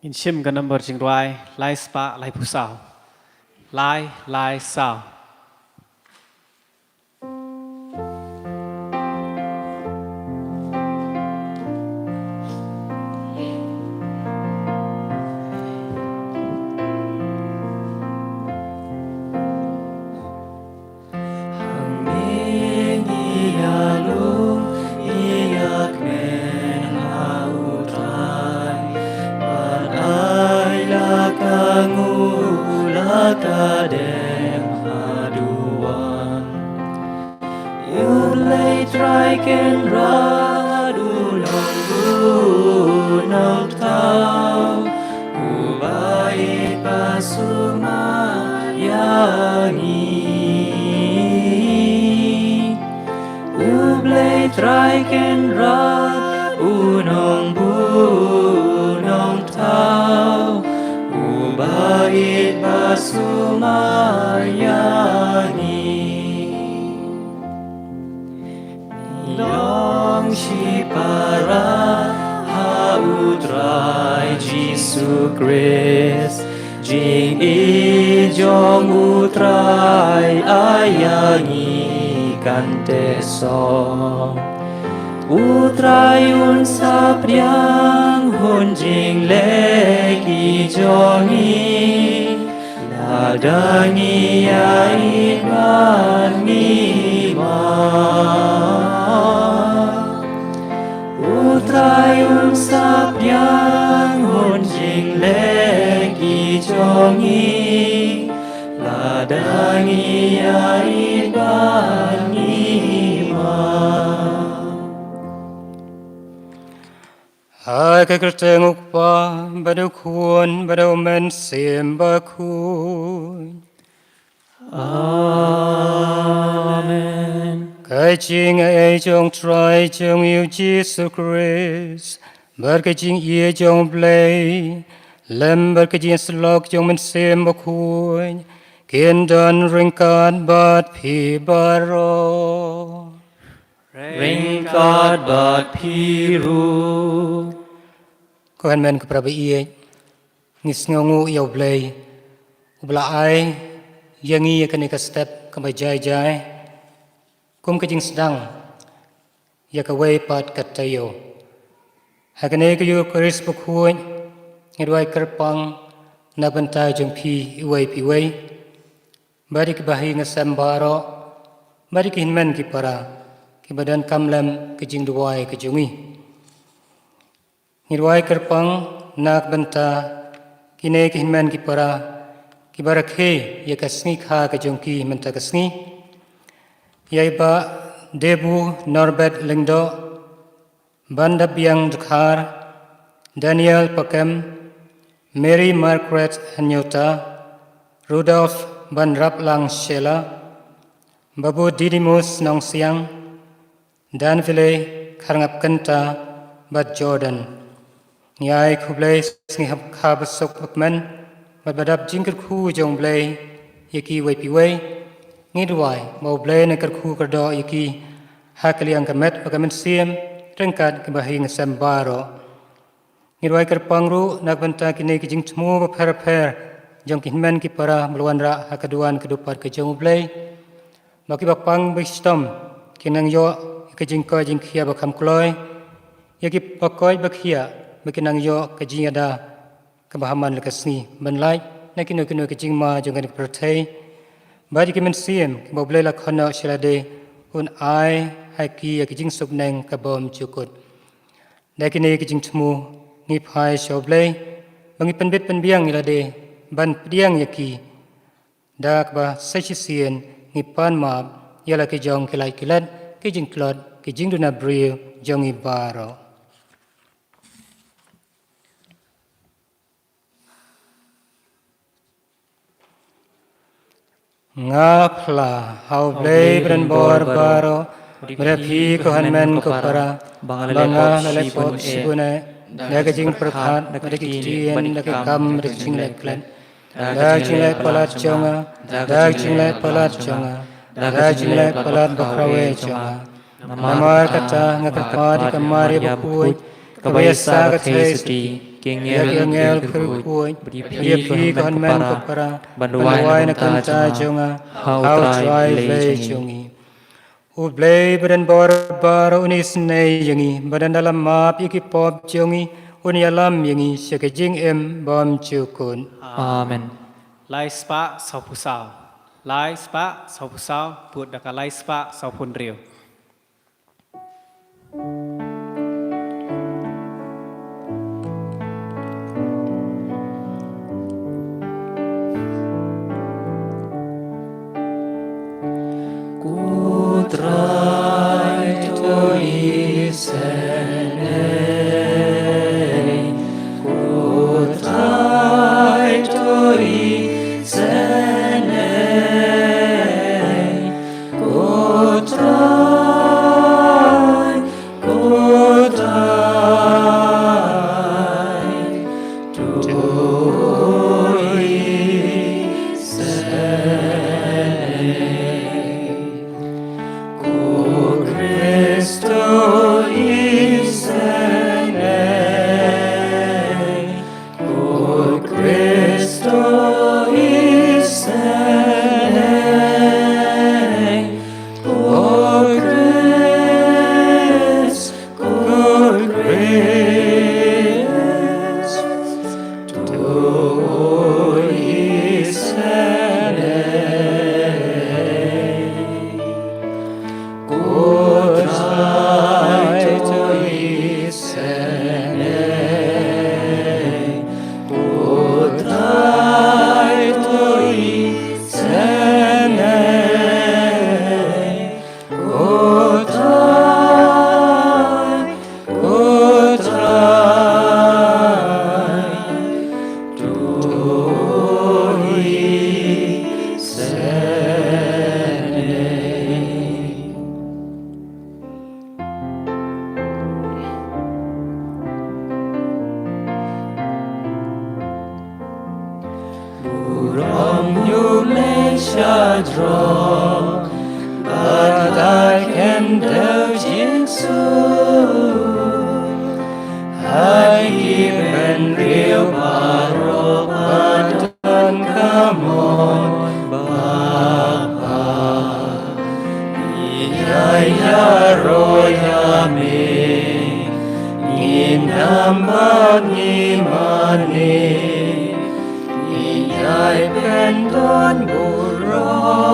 In chim gan number jing roi, lai spa, lai pu sao. Lai sao. Kadem haduan Yulay traiken radu nong tau Ubai pasuma yangi Ublay traiken radu nong tau Ubait basumayani Nilong shipara hautrai Jisu Christ Jing ijong utrai ayangi kanteso Utrayun sapriang hunjing leki jongi Ladangi aiman ngima Utrayun sapriang hunjing leki jongi Ladangi aiman ngima Hai cái tengok pa badu kuon badu men sim bakun. Amen. Cái ching ai trong trai trong yêu Jesus Christ, bar cái ching ie trong play, lem bar cái ching slok trong men sim bakun, kian dan ringkat bat pi baro. Ringkat bat piru Ko han men ko prabi ie ngis ngongu yo blay ubla ai yangi kan ka step ka jai jai kum ka jing sedang ya ka wei pat ka tayo hakane ka yo kris bu khuin ngidwai kerpang na bantai jong pi wei bari ki bahi ngasam baro bari ki hinmen ki para ki badan kamlam ki jing duai ki jungi Nirwai kerpang nak banta kine ki hinman ki para ki barakhe ya kasni kha ka jongki menta kasni yai ba debu norbert lingdo banda biang dukhar Daniel Pakem Mary Margaret Hanyota Rudolph Ban Raplang Shela Babu Didymus Nong Siang Dan Vile Karngap Kenta Bat Jordan Nyai kublai singap kabasok bakman bat badap jingkar khu jong blai yaki wai piwai ngidwai mau blai nakar khu kardo yaki hakaliang kamet bagamen siam rengkat kebahi ngasam baro ngidwai kerpangru nak banta kini kijing tmu bapher jong kinman ki para melawan ra hakaduan kedupat ke jong blai baki bakpang bistom kinang yo kijing ko jing khia bakam kloi yaki pakoi bakhia Makinang yo kajing ada kebahaman lekasni benlai nakino kino kajing ma jongan pertai badi kimen siem kebau blai la khona shilade un ai haki kajing subneng kabom cukut nakine kajing tmu ni phai shoblai bangi penbet penbiang ilade ban pediang yaki dak ba sesien ni pan ma yala ke jong kilai kilat kajing klot kajing duna brio jongi baro Ngapla hau blai bran bor baro berapi ko hanmen ko para banga lepot sibune daga jing perkhat daga kitien daga kam ricing leklen daga jing lek palat jonga daga jing lek palat jonga daga jing lek palat bakrawe jonga namar kata ngakat padi kamari bakui kabaya sa kathai sati Yagengel kerkuy, Yepi konmen kopara, Banwai na kanta jonga, How try lay jongi. Ublay badan bar unis nay yangi, badan dalam map ikipop jongi, unyalam yangi, syakajing bom cukun. Amen. Lai spa sau pusau. Lai spa sau pusau, put daka lai spa sau pun rio. Try to listen, try to listen, but I can do I even real baro badan kamon bapa iya royame inambat ngimane iyai pendon burong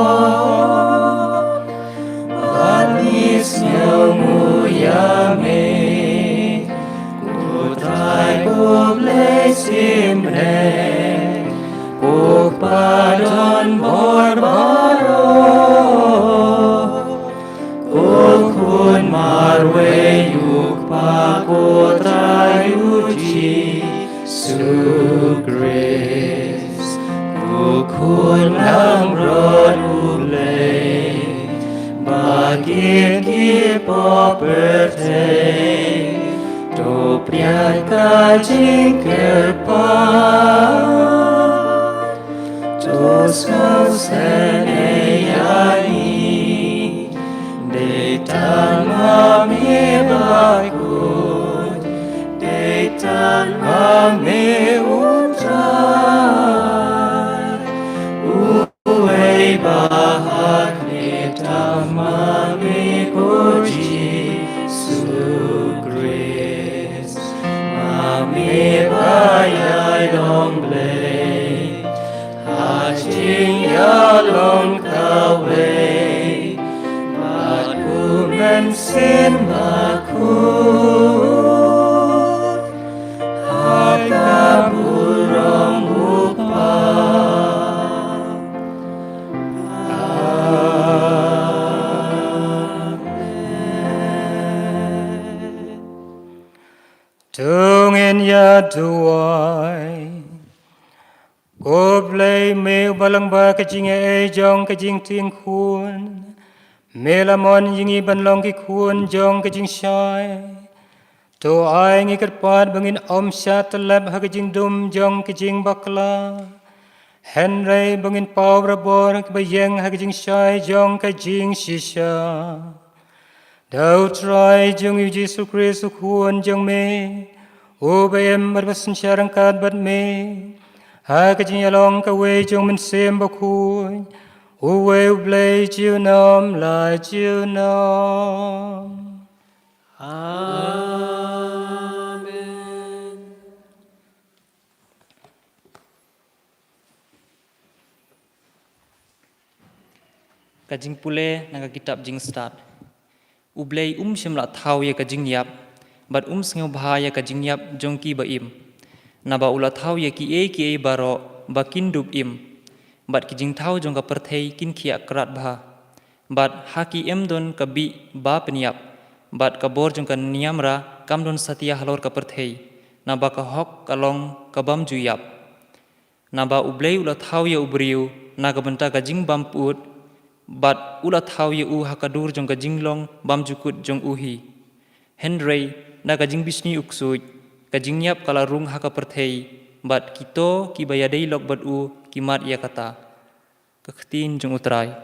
manisnya nguyame Kutai kublai simre Kupadon borbaro Kukun marwe yukpa kutai uji Sugris Kukun amron ulay Bagin kipo birthday To priyanka jingkerpa To seneyani Detan mami bakut Detan mami utrai Uwe bahak Detan mami puji Sugris Mami bayai dong blei Hajing ya long kawe Madu mensin makut Harga burung upah Tungin ya duai Goblay me balang ba kajing e jong kajing ting kun Melamon yingi banlong ki kun jong kajing syai To ai ngi kerpad bangin om syat lab ha kajing dum jong kajing bakla Henry bangin pau rabor bayeng ha kajing syai jong kajing shisha Dau try jong yu Jesu Christ kun jong me O bayam marbasan syarang kad bat me. Ha kajing yalong ka we jong min sem bakuy. O we ublay jiu nam lai jiu nam. Amen. Kajing pule naga kitab jing start. Ublay shimla thau ya kajing yap, bat sengau bahaya kajing yap jongki baim. Naba ula thau ya ki e baro bakin dub im. Bat kijing thau jong ka perthei kin kia kerat bah. Bat haki don kabi ba penyap. Bat kabor jong ka niamra kam don satia halor ka perthei. Naba ka hok kalong kabam juyap. Naba ublay ula thau ya ubriu naga benta kajing bamput. Bat ula thau ye hakadur jong kajing long bam jukut jong uhi. Henry na kajing bisni uksui kajing yap kala rung haka perthei bat kito ki bayadei lok bat kimat ya kata. Kaktin jong utrai.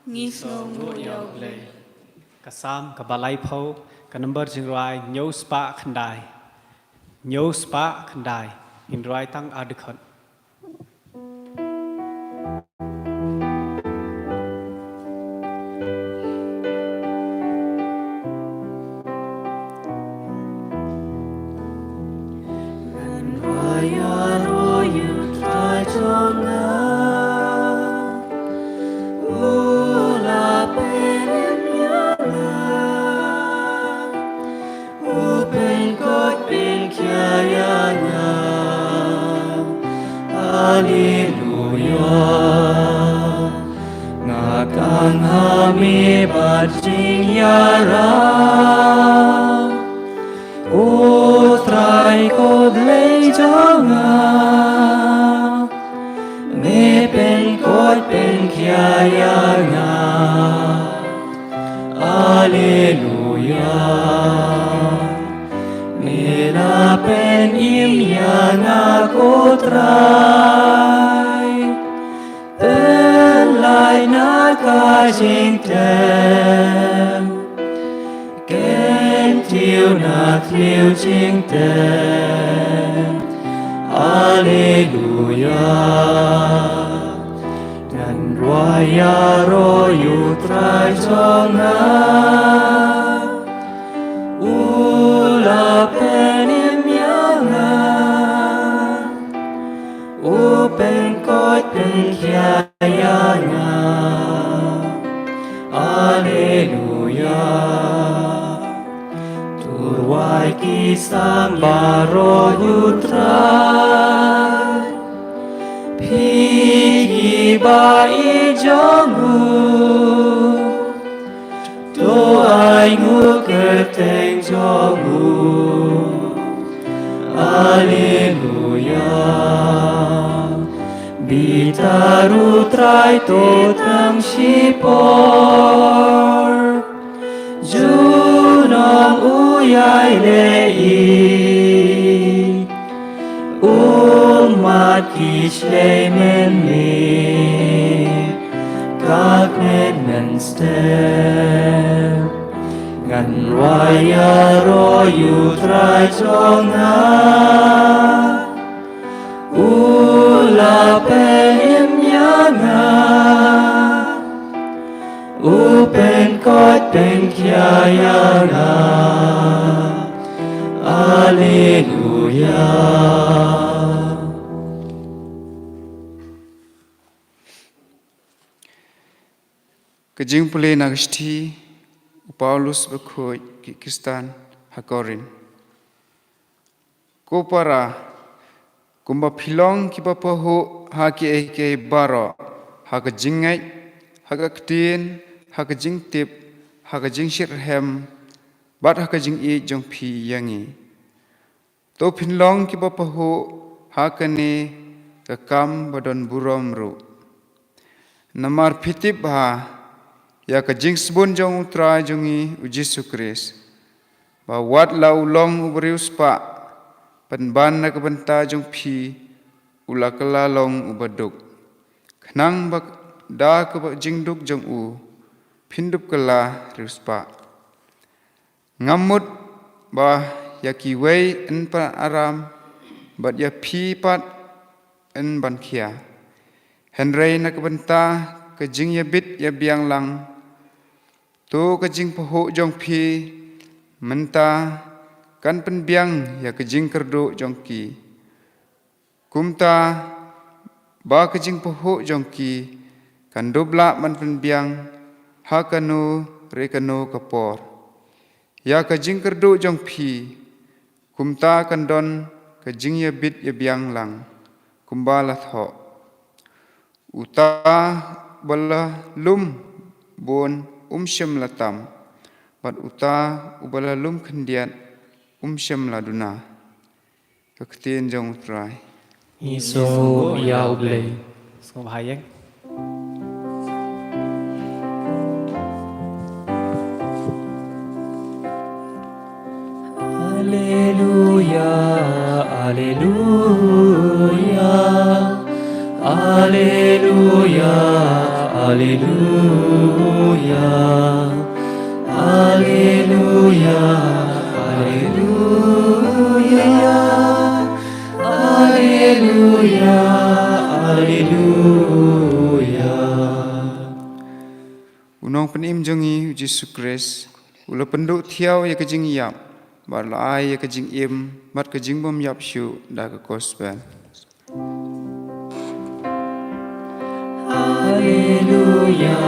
Ngisong Yo play. Kasam kabalai pho ka number jing rai nyo spa khandai. Nyo spa khandai. In rai tang adikhat. Kami bajing yara Utrai ko blei jonga Me pen kot pen kiayanga Alleluia Me na pen im yana kotrai Lai na ka jing tem Ken tiu na kliu jing tem Alleluia Dan roya royu trai jonga Ula penim yanga Upen kot pen kiayana Alleluia Turwai kisang baro yutrai Pigi ba ijongu To ai ngu kerteng jongu Alleluia Bitaru trai to tang shipor Junong uyai lei Umat kishlei men me Kak men step Ngan raya royu trai jonga Ula penim yanga Upen kot pen kiayanga Alleluia Kajing pule nagishti Paulus bekoi ki Kristan hakorin Kopara Kumba pilong kiba pahu haki eke baro haka jingai haka ktin haka jingtip haka jingshirhem bat haka jing e jong pi yangi to pilong kiba pahu haka ne kakam badon burom ru namar pitip ha ya ka jing sbun jong utra jongi ujisu kris ba wat la ulong ubrius pa Penban na kabenta jong pi ula kelalong ubaduk. Kenang bak da ke jingduk jong u pindup kela ruspa. Ngamut bah ya ki wei en pa aram bat ya phi pat en ban khia henrei nak benta ke jing ya bit ya biang lang tu ke jing poho jong phi menta kan pen biang ya ke jing kerdo jong ki kumta ba ke jing poho jong ki kan dobla man pen biang ha kanu re kanu kapor ya ke jing kerdo jong phi kumta kan don ke jing ya bit ya biang lang kumbala tho uta bala lum bon shem latam bat uta ubala lum khendiat shem laduna kaktin jong utrai Iso ya ublei. Sungguh bahaya. Alleluia, alleluia, alleluia, alleluia, alleluia, alleluia, alleluia, alleluia. unong penim jongi Jesus Christ ula penduk thiau ya kejing yap bar lai ya kejing im mat kejing bom yap shu da ka gospel Alleluia,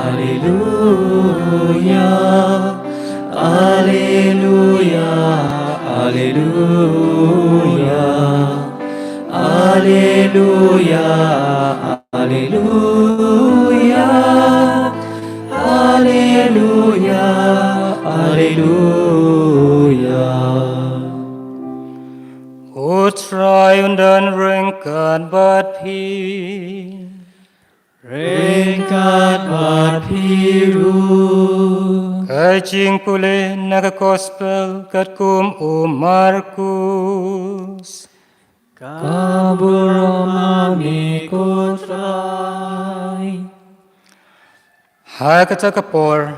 alleluia, alleluia, alleluia, alleluia, alleluia, alleluia, alleluia. O try undan rengkan bat pi Ringkat bat piru kajing pule naga gospel kat kum o Markus Kaburomami kotrai hai kata kapor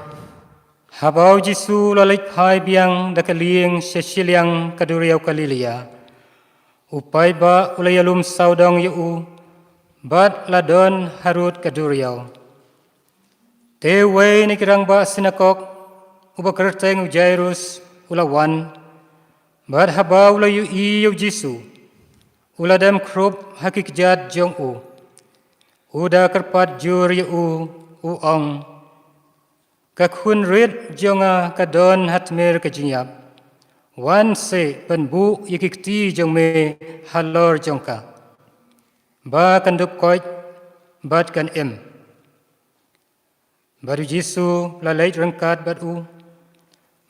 habau Jisu lalai pai biang dakalieng sesiliang kaduriau Galilea upai ba ulayalum saudang yu bat ladon harut kaduriau te wei ni kirang ba sinakok uba kerteng Jairus ulawan bat habau layu yu Jisu uladam krop hakik jat jong uda kerpat jur yu ong kakhun rit jonga kadon hatmer kajinyap wan se penbu yikikti jong me halor jongka ba kandup koi bat kan em baru Jisu lalai rengkat bat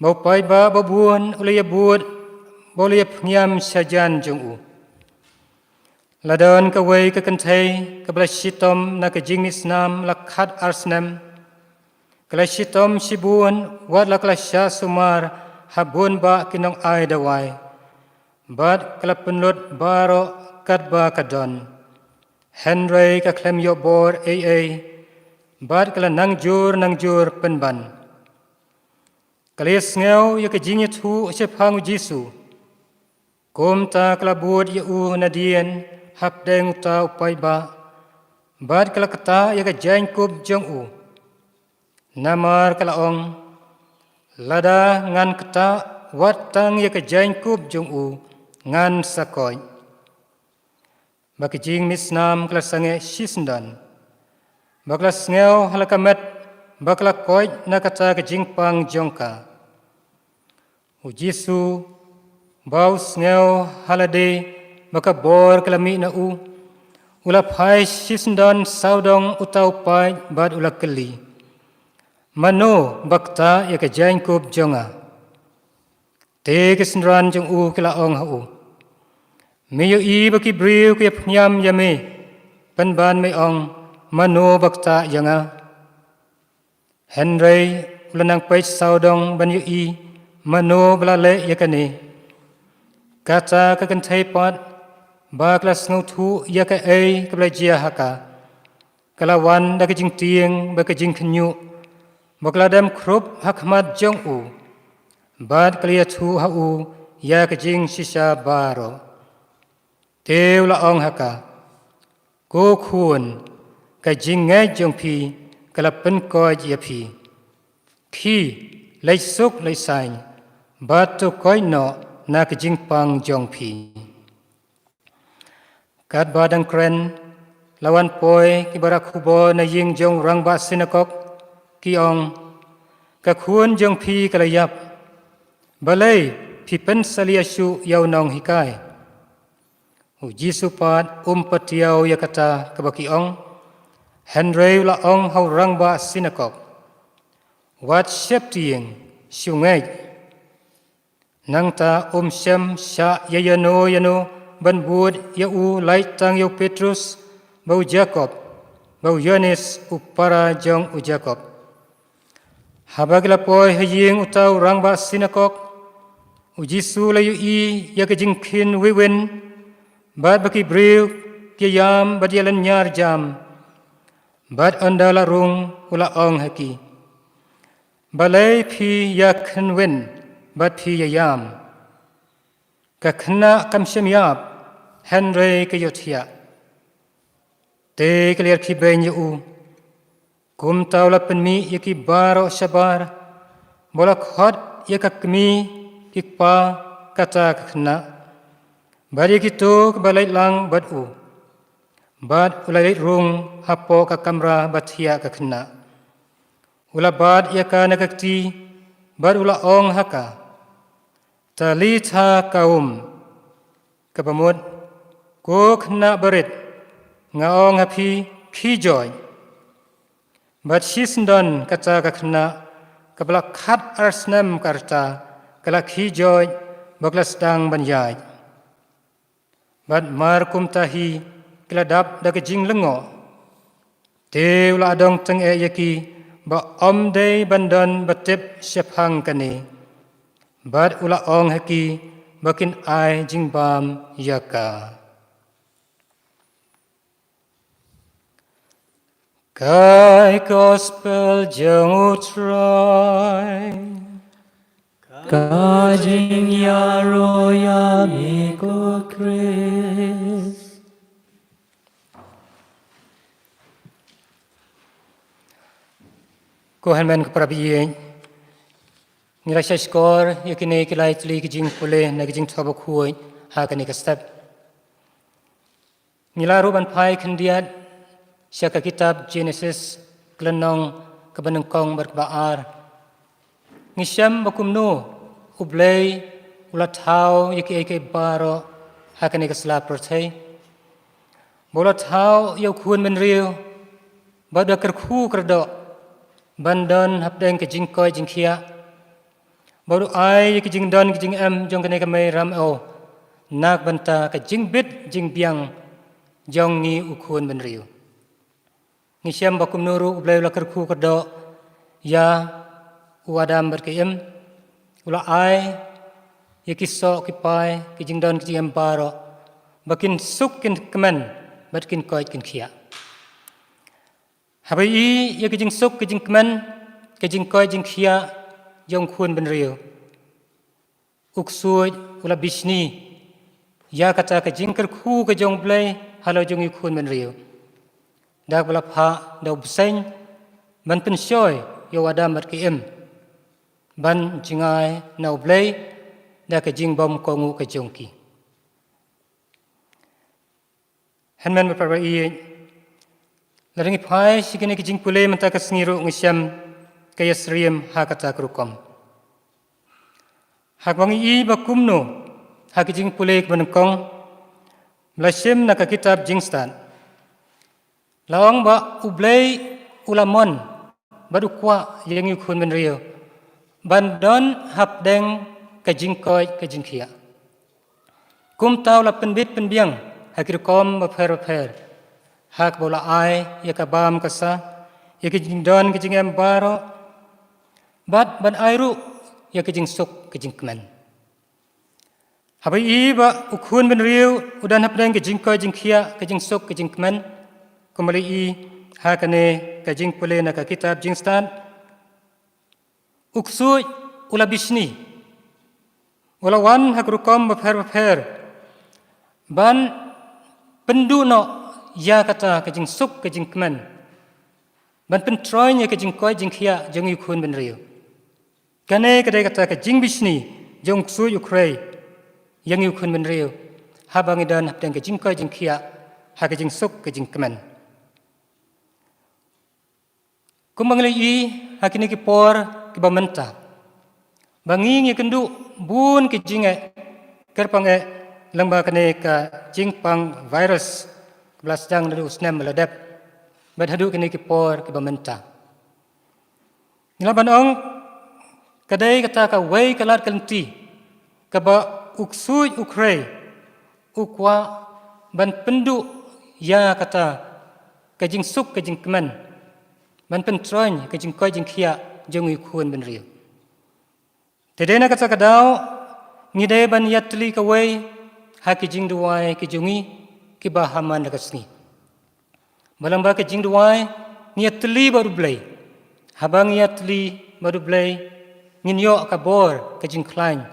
mau pai ba babuan ulaya buat boleh pengam sajan jong ladon kawai ke kentai ke belashitom na ke jingnis nam lakhat arsnam kelashitom sibuan wat laklasya sumar habun ba kinong ay dawai bat kalapunlot baro kat ba kadon Henry ka klem yo bor bat kala nangjur penban kalis ngeu ya ke jingit hu sepang Jisu kom ta kala bud yu nadien hap deng ta upai ba bat kala kata ya ke jankub jong namar kala ong lada ngan kata watang ya ke jankub jong ngan sakoy bakijing misnam klasange sisndan baklas ngeu halakamet bakla koy nakata kajing pang jongka Jisu baus ngeu halade baka bor kalami na ula phai sisndan saudong utau pai bad ula keli mano bakta ya kajain kub jonga te kesndran jong kila ong hau Meyo i baki briu ke pnyam yame penban me ong mano bakta yanga Henry ulanang page saudong ban yu i mano blale yakane kata kakantai pot baklas ngautu yaka kabla haka kalawan da kajing tieng bakajing kenyu bakladam krop hakmat jong bad kaliatu hau ya kajing sisa baro. Teu la ong haka. Go kun kajing ngai jong pi kalapen koi ya pi. Ki lai suk lai sain. Batu koi no na kajing pang jong pi. Kat badang kren lawan poi kibarak kubo na ying jong rang ba sinakok ki ong kakuan jong pi kalayap. Balay pi pen saliasu yaw nong hikai. Jisu pat patiaw yakata kabaki ong. Henry la ong hau rang ba sinakok. Wat septiyeng siungay. Nang ta shem sya yano ban bud yau lai tang yau Petrus bau Jacob bau Yohanes upara jong u Jacob. Habagla poi haying utaw rang ba sinakok. Jisu layu i yakajing kin wiwin. Bad baki briw kiyam badyalan nyar jam. Bad andala rung ula ong haki. Balay pi yakan win bad pi yayam. Kakna kamsyam yap Henry kayotia. Te kalir ki ben yu. Kum tawla penmi yaki baro sabar. Bolak hot yakakmi kikpa kata kakna. Bari kitu kebalai lang badu. Bad ulai rung hapo ka kamra batia ka kena. Ula bad yaka nakakti bad ula ong haka. Talita kaum kapamud ko kena berit ngaong hapi kijoy. Bad sisndon kata ka kena kabla khat arsnam karta kala kijoy baglas dang banyay. Bad markum tahi keladap daga jing lengo. Te ula adong teng e yaki ba day bandan batip syapang kani. Bad ula ong haki bakin ai jing bam yaka. Kai gospel jeng utrai. Kajing yaro yamigo Chris. Ko hanman ka prabiyen. Nila siya skor yakini kilay tuli kijing pule na kijing tabok huoy hakani ka step. Nila ruban pai kandiat siya ka kitab Genesis klanong kabanangkong berkbaar. Ngisyam bakumno ublay ulathaw yaki baro hakani ka slap rotay. Bolathaw yaw kuan menriyo bada kerku kerdo bandan hapdeng ke jingkoy jingkia. Baru ai ke jingdon ke jing em jong kene kamay ram o nak banta ke jingbit jingbiang jong ni ukun benriu. Ngisyam bakum nuru ublay ula kerku kerdo ya uadam berkeim ula ai yakiso kipai ke jingdon ke jing em baro bakin suk kin kemen batkin koy kin kia. Habai ya kejing suk kejing keman kejing koi jing khia jong khun ben riu. Uksui ula bisni ya kata kejing kerku ke jong blai halau jong khun ben riu. Dak bala pha dau bseng ban pen syoy yo adam mat kiem. Ban jingai nau blai dak kejing bom kongu ke jong ki. Hanman berperbai Laringi pai sikini kijing pule mentaka sengiru ngisyam kaya seriam hakata kerukom. Hakwangi i bakumno hakijing pule kebanengkong melasyim naka kitab jingstan. Lawang ba ublay ulamon badukwa yang yukun menrio. Bandon hapdeng kajingkoy kajingkia. Kum tau la penbit penbiang hakirukom baper. Hak bola ai ya kabam kasa ya kijing don kijing embaro bat ban airu ya kijing suk kijing keman. Habai iba ukun ben riu udan hapdeng kijing ko kijing kia kijing suk kijing keman kembali i hakane kijing pule na ka kitab jingstan uksui ula bisni Ulawan hakrukom berper ban pendu no ya kata kejing suk kejing kemen ban pentroynya kejing koi jing kia jeng yukun ben riu kane kedai kata kejing bisni jong su yukrei yang yukun ben riu habang idan habdang kejing koi jing kia ha kejing suk kejing kemen kumbang lei hakini ki por ki bamenta bangi ngi kendu bun kejinge kerpange lengba kene ka jingpang virus kebelas jang dari usnem meledep badhadu kene ki por ki bamenta nilaban ong kadai kata ka wei kalat kalenti ka ba uksui ukrei ukwa ban pendu ya kata ka jing suk ka jing kemen ban pentroin ka jing koi jing khia jong ikun ben riu tedena kata kadau ngidai ban yatli ka wei haki jing duai ki jungi ki bahaman dagasni balamba ki jing duai niatli baru blai habang yatli baru blai nginyo ka bor ka jing klain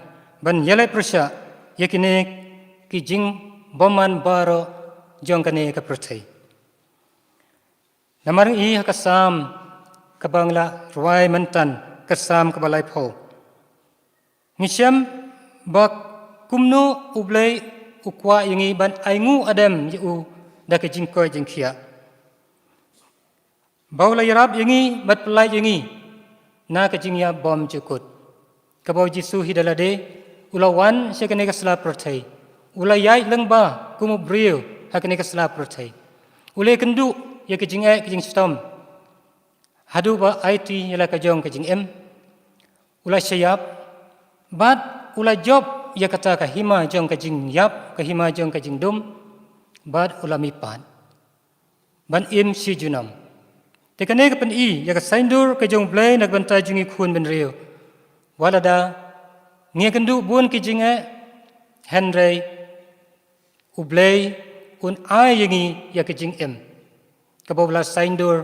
ban yelai persya yakine ki jing boman baro jong kane ka prothai namarang i hakasam ka bangla ruai mentan kasam ka balai pho ngisyam bak kumno ublay ukwa yangi ban aingu adam yu da ke jingko jingkhia baula yarab yangi bat pelai yangi na ke jingya bom jukut kabau jisu hidalade ulawan sekene ka sla prothai ulayai lengba kumu brio hakene ka sla prothai ule kendu ya ke jingai ke jing stom hadu ba it yala ka jong ke jing em ulai syayap bat ula job ya kata ka hima jong ka jing yap ka hima jong ka jing dum bat ula mipan ban im si junam tekane ka pen i ya ka saindur ka jong blai nak banta jungi khun ben riu walada nge kendu bun ki jinge henry ublai un ai yangi ya ka jing em ka bobla saindur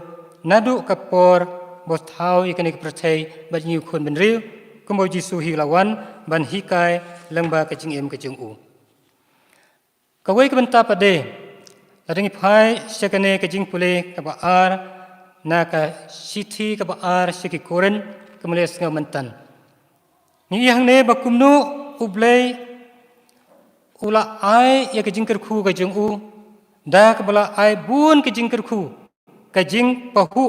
nadu ka por bo thau ikane ka prathai bat nyu khun ben riu kumbo jisu hilawan ban hikai lengba kejing em kejing u kawai ke benta pade ladangi phai sekane kejing pule ka ba ar na ka sithi ka ba ar seki koren kemle snga mentan ni yang ne ba kumnu ublai ula ai ya kejing kerku kejing u da ka bala ai bun kejing kerku kejing pahu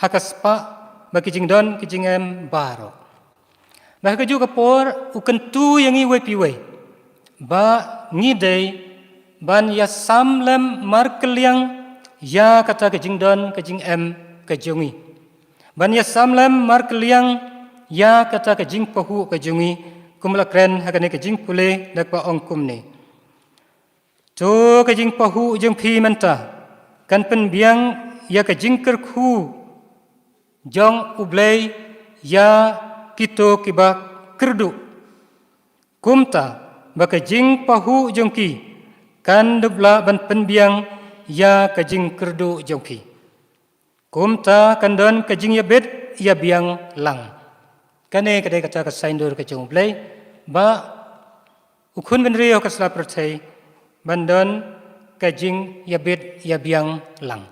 hakaspa ba kejing don kejing em baro bah keju kapor uken tu yang iwe piwe ba ngidei ban ya samlem markeliang ya kata kejing don kejing em kejungi ban ya samlem markeliang ya kata kejing pahu kejungi kumla kren hakane kejing pule dakpa ongkum ni to kejing pahu jeng pi menta kan pen biang ya kejing kerku jong ublei ya kito kiba kerdu kumta baka jing pahu jongki kan debla ban penbiang ya kajing kerdu jongki kumta kandon kajing ya bet ya biang lang kane kadai kata ka saindur ka jong blai ba ukun ben rio ka sla perthai bandon kajing ya bet ya biang lang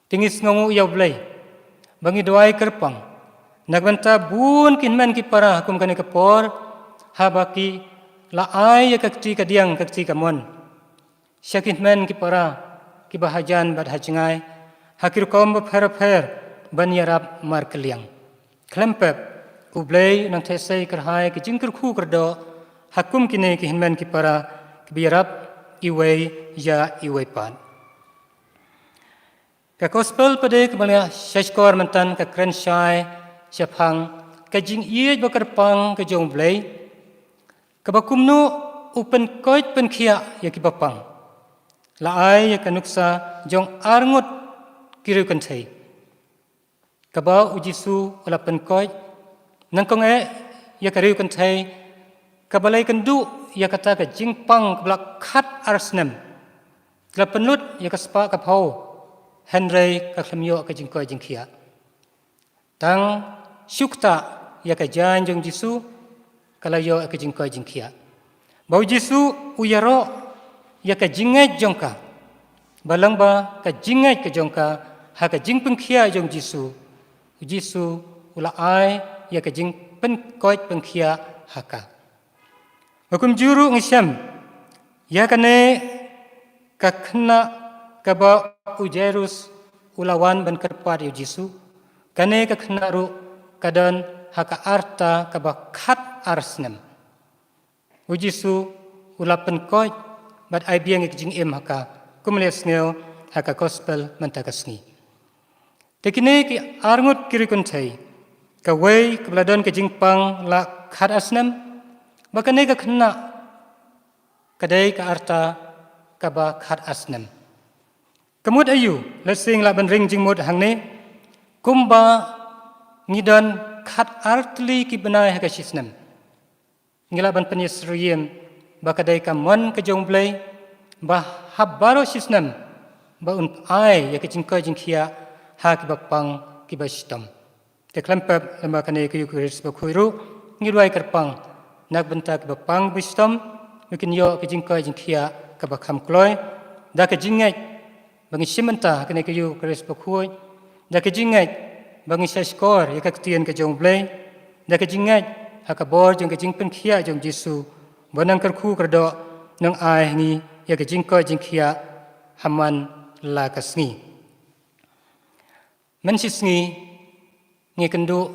tingis ngongu ya blai bangi doai kerpang nagbanta bun kinman ki para kum kane kapor habaki la ai kakti kadiang kakti kamon syakin man ki para ki bahajan bad hajngai hakir kom ba pher ban yarab mar keliang klempep ublei nang thesai kerhai ki jingker khu kerdo hakum kine ki hinman ki para ki yarab iwei ya iwei pan ka gospel pade kemala syashkor mantan ka krenshai siapang kajing iej bakar pang kajong blai kabakumnu upen koit pen khia ya ki bapang la ai ya kanuksa jong arngut kiru kan thai kaba ujisu ala pen koit nangkong ya kariu kan thai kabalai kandu ya kata ka jingpang kabla khat arsnem la penut ya kaspa kapau henry ka khamyo ka jingkoi jingkhia tang syukta ya ka jan jong jisu kalau yo ke jing koi jing kia bau Yesu uyaro ya ke jingai jongka balang ba ke jingai ke jongka ha ke jing pengkia jong Yesu ula ai ya ke jing pen koi pengkia haka hukum juru ngisam ya kane ka khna ka ba ujerus ulawan ban kerpat yo Yesu kane ka khna ru kadan haka arta ka ba khat arsnem Yesu ulapan koi bat ai biang ik jing em haka kumles ngel haka gospel mentakasni tekine ki arngut kiri kuntai ka wei kebladon ke jing pang la khat asnem bakane ka khna kadai ka arta ka ba khat asnem kemud ayu lesing la ban ring jing mud hangne kumba ngidan khat artli ki benai haka sisnem ngila ban penyesriem bakadai ka mon ke jong blai ba habaro sisnem ba un ai ya ke jingka jingkhia ha ki bakpang ki bastom te klampap lamba kane ke yukuris ba khuiru ngirwai karpang nak benta ki bakpang bistom mikin yo ke jingka jingkhia ka bakham kloi da ke jingai bangi simenta kane ke yukuris ba khui da ke jingai bangi saskor ya ka tien ke jong blai da ke jingai hakabor jong ke jing pen khia jong Yesu bonang kerku kerdo nang ai ni ya ke jing ko jing khia haman la kasni mensisni ngi kendu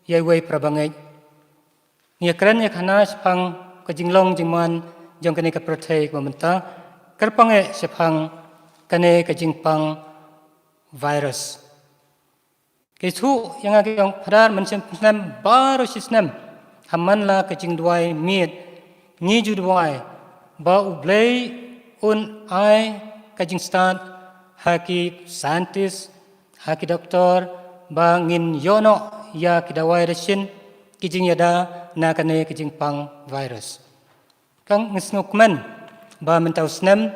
yai wei prabangai ngi kran ya khana sepang ke jinglong jingman jong kene ke prothei momenta kerpange sepang kane ke jingpang virus kesu yang age yang padar mensim baru sisnem haman la ke jing duai miet ngi ju duai ba ublei un ai ke jing stat haki scientist haki doktor ba ngin yono ya ki dawai resin ki jing yada na kane ke jing pang virus kang ngisnukman ba mentau snem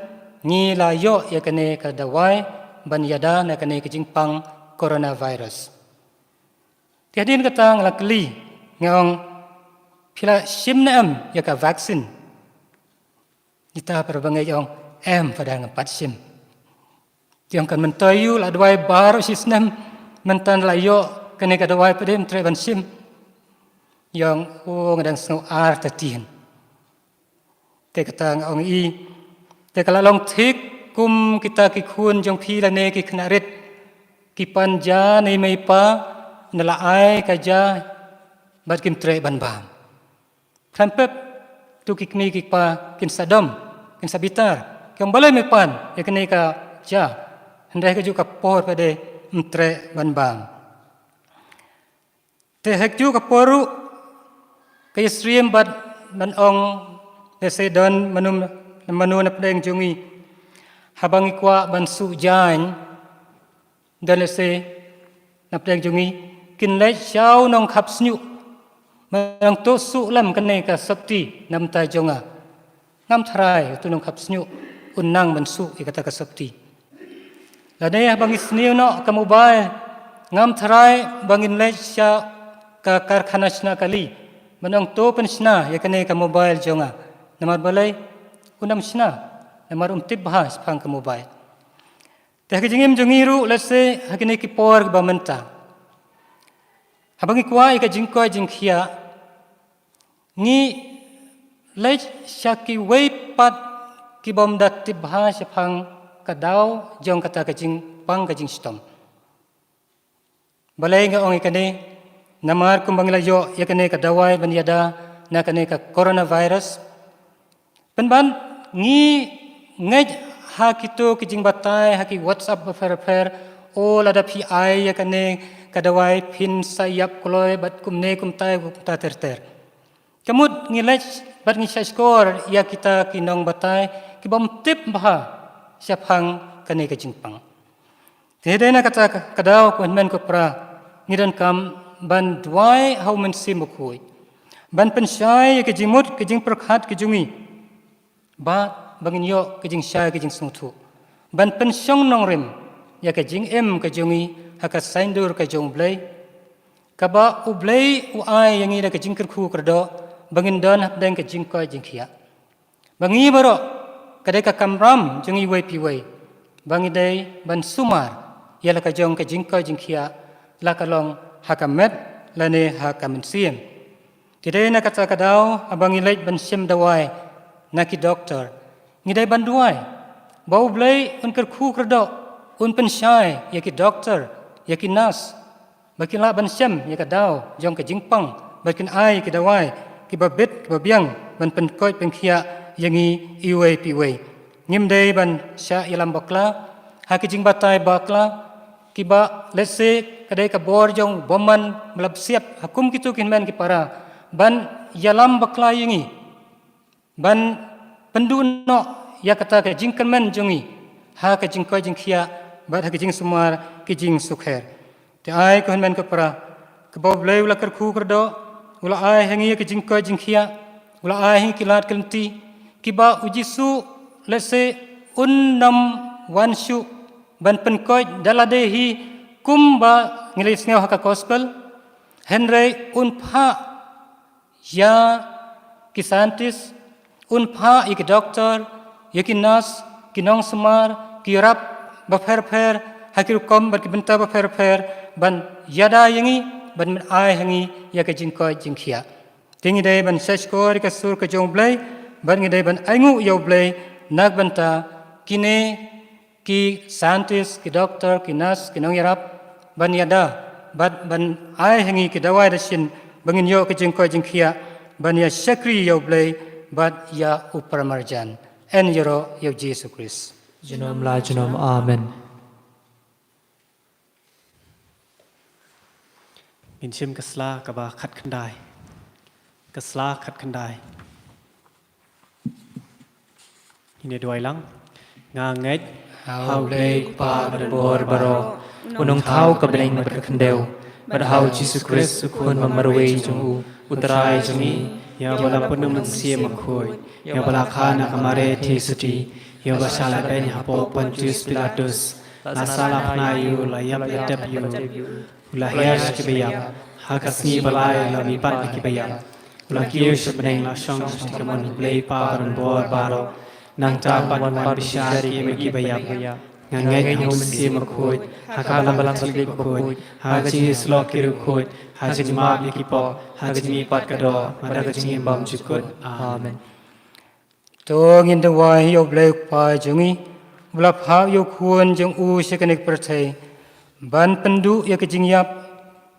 ngi la yo ya kane ka dawai ban yada na kane ke jing pang coronavirus tiadin katang lakli ngong Pila simna ya ka vaksin. Kita perbangai yang pada ngepat sim. Yang kan mentayu la dwai baru sisnam mentan la yo kene ka dwai pedem treban sim. Yang ngadang snow ar tatien. Te kata ngong i te kala long thik kum kita ki khun jong phi la ne ki khnarit ki panja nei mai pa nala ai ka ja bat kim tre ban bam. Kampep tu kikmi kikpa kin sadom kin sabitar kem balai mepan ya kene ka ja hendai ka juga por pada mtre banbang te hek juga poru ka yesriem bat man ong lese don manu na pedeng jungi habang ikwa ban su jain dan lese na pedeng jungi kin le chau nong khap snyu Mang to su lam kene ka sakti nam ta jonga ngam thrai tu nong khap snyu unnang ban su ikata ka sakti la ne bang isniu no ka mobile ngam thrai bangin le sha ka karkhana sna kali manong to pen sna ya kene ka mobile jonga namar balai unam sna namar tib bahas phang ka mobile te ka jingim jongiru let's say hakene ki por ba menta habang ikwa ika jingko jingkhia Ngi lej syaki wei pat ki bom dat tibha sepang kadau jong kata kajing pang kajing stom. Balai nga ong ikane namar kumbang layo yakane kadawai banyada na kane ka coronavirus. Penban ngi ngej ha kito kijing batay haki WhatsApp fer o lada pi ai yakane kadawai pin sayap kloy bat kumne kumtai kumta ter. Kamud ngilaj bat ngi skor ya kita kinong batay kibom tip baha siapang kane ka jingpang. Tede na kata kadaw ko men ko pra ngidan kam ban dwai how men simukui. Ban pensai ke jimut ke jing perkhat ke jungi. Ba bangin yo ke jing syai ke jing snutu. Ban pensyong nong rim ya ke jing em ke jungi haka saindur ke jong blai. Kaba ublai uai yang ida ke jing kerku kerdo bangin don hapdeng ke jingkoi jingkia. Bangi baro kadai ka kamram jungi wei pi wei. Bangi dei ban sumar yala ka jong ke jingkoi jingkia la ka long hakamet lane hakamen siem. Tidai na kata kadau abangi leit ban sim dawai naki doktor. Ngidai ban duai. Bau blai un kerku kerdo un pensyai yaki doktor yaki nas. Bakin la ban sim yaka dau jong ke jingpang bakin ai ke dawai ki babit ki babiang ban penkoi penkia yangi iwei piwei. Ngim dei ban sya ilam bakla haki jing batai bakla ki ba let's say kadai ka bor jong boman melap siap hakum kitu kinmen ki para ban yalam bakla yangi ban penduno ya kata ke jingkan men jongi ha ke jingkoi jingkia bat ha ke jing sumar ki jing sukher te ai ko men ko para ke bo blai ula kerku kerdo ula ai hangi ke jingkoi jingkia ula ai hangi kilat kelenti ki ba ujisu let's say unnam wanshu ban penkoi daladehi kumba ngilis ngau haka gospel henry unpha ya ki scientist unpha ik doktor yaki nas kinong semar kirap bafer hakir kom bar kibenta bafer ban yada yangi ban ai hangi yaka jingkoi jingkhia tingi dei ban seskor ka sur ka jong blai ban ngi dei ban aingu yo blai nak banta kine ki scientist ki doktor ki nas kinong yarap ban yada ban ai hangi ki dawai da shin bangin yo ka jingkoi jingkhia ban ya sakri yo blai bat ya uparamarjan en yoro yo Jesus Christ. Jinom la jinom amen. Ngin sim kasla ka ba khat khandai. Kasla khat khandai. Ini doi lang nga ngej Hau lei pa bor baro. Unong thau ka bleng mat khandeu. Bad hau Jesus Christ sukun mamarwei jung utrai jungi. Ya bala punung mansia makhoi. Ya bala khana kamare thisuti. Ya basala ben hapo Pontius Pilatus. Nasala pnayu la yap yatep yu. Ula hias kibiyap. Hakasni balai la mipat kibiyap. Ula kiyo shabneng la shong shtikaman blay pa baron bor baro. Nang tapan wan bishari kibiyap. Ngangay hong mansia makhoi. Hakabalang salik makhoi. Haji slok kiru khoi. Haji jimab yakipo. Haji mipat kado. Madagaji bam jukut. Amen. To ngin de wai yo blai pa jungi bla pha yo khuan jung u sekanik perthai ban pendu ya ke jing yap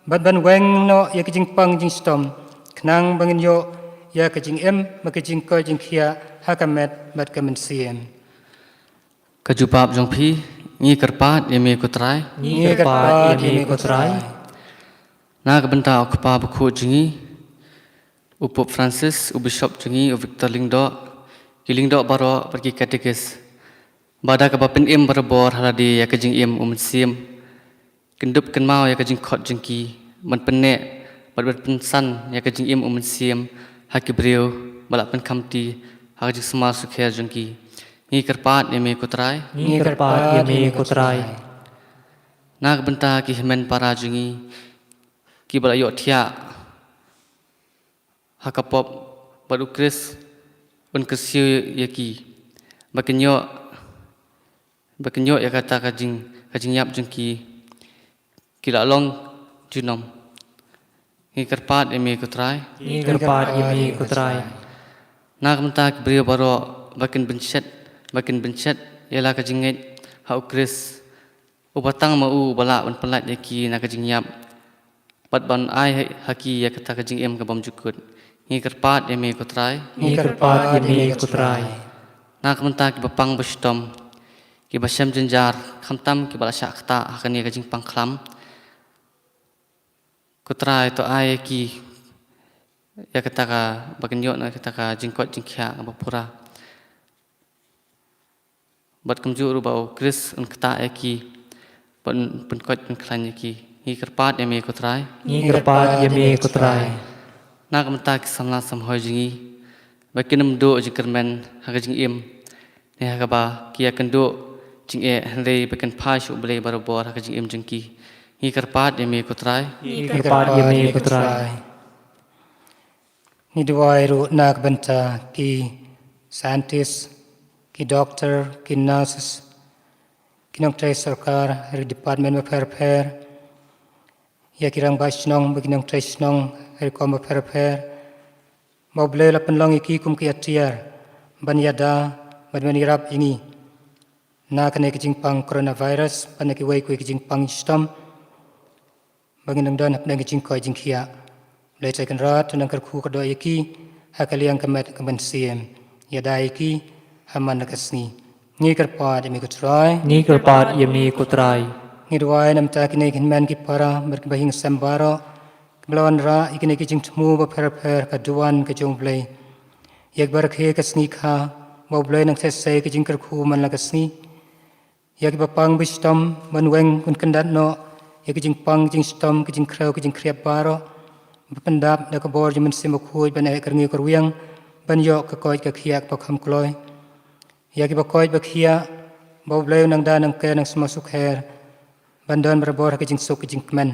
ban weng no ya ke jing pang jing stom knang bangin yo ya ke jing em ma ke jing ko jing khia hakamet bat kamen siem Kajupap jong phi ngi kerpat yemi kutrai Ni kerpa yemi kotrai. na kabenta okpa bukhu jingi upop Francis ubishop jingi u Victor Lingdo kilingdo baro pergi katekis bada ka bapin im barbor haladi ya kajing im umsim kendup kenmau ya kajing khot jingki man penne bat pensan ya kajing im umsim hakibriu balak pen kamti hakajing semar sukher jingki ngi kerpat yemi kutrai Ni kerpa yemi kotrai. na kabenta ki himen para jingi ki bala yo thia hakapop badu kris un kesio yaki bakenyo ya kata kajing yap jengki kila long junom ngi kerpat emi kutrai Ni kerpa yemi kotrai. na kamta ki brio baro bakin bencet yala kajinget hau kris ubatang mau bala un pelat yaki na kajing yap bat ban ai haki ya kata kajing em kabam jukut ngi kerpat emi kutrai Ni kerpa yemi kotrai. na kamta ki bapang bestom ki basam jenjar khamtam ki bala syakta akan ya kajing pangklam kutrai to ai ki ya kata ka bakin yo na kata ka jingkot jingkha bapura bat kamjuru bau kris un kata ki pun kot klan ki ngi kerpat emi kutrai Ni kerpa yemi kotrai. na kamta ki samla samhoi jingi bakinam do jikermen hakajing im ne hakaba ki akan do jing e henrei bakin phashu blei barabor hakajing im jingki ngi kerpat emi kutrai Ni kerpa yemi kotrai. ni duai ru nak benta ki scientist, ki doctor, ki nurses, ki nong trai sarkar, hari department per ya kirang basnong bagi nong trai snong, hari kom per mau beli lapan long iki kum ki atiar, ban yada, ban manirap ingi, na kena kijing pang coronavirus, ban ki wai kui kijing pang stom, bagi nong don hap nang kijing koi jing kia, beli cai kan rat, nang kerku kedo iki, hakaliang kemet kemen siem, yada iki, haman nakasni, ni kerpat imi kutrai, Ni kerpat yemi kutrai. ni duai nam ta kini kinman ki para berkebahing sambaro, kebelawan ra ikini kijing temu per kaduan kejong blai, yak barakhe kasni kha, mau blai nang sesai kijing kerku man lakasni, yak bapang bistom man weng kun kendat no, yak kijing pang kijing stom kijing krau kijing kriap baro, bapendap dak bor jaman simakui ban ai kerngi korwiang, ban yok kakoi kakhiak pakham kloi, yak bakoi bakhia, mau blai nang da nang ke nang semasuk her, bandan berbor kijing suk kijing kemen.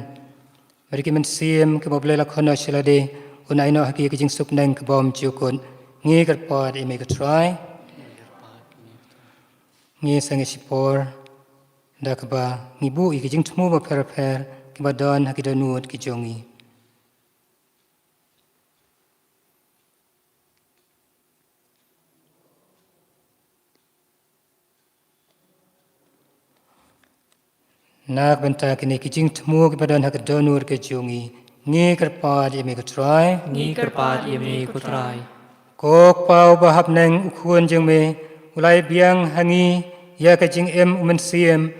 Mereka mensim ke boleh lakukan asyilade, unai no haki kijing suk neng ke bom jukun, ngi kerpat imi ketrai, ngi sangi sipor, dah keba ngibu i kijing temu per ke badan haki danut kijongi. Nak benta kini kijing temu ke badan hak donur ke jungi, ngi kerpat imi ketrai, Ni kerpat yemi kutrai. kok pau bahap neng ukhuan jeng me, ulai biang hangi ya kijing umensiem,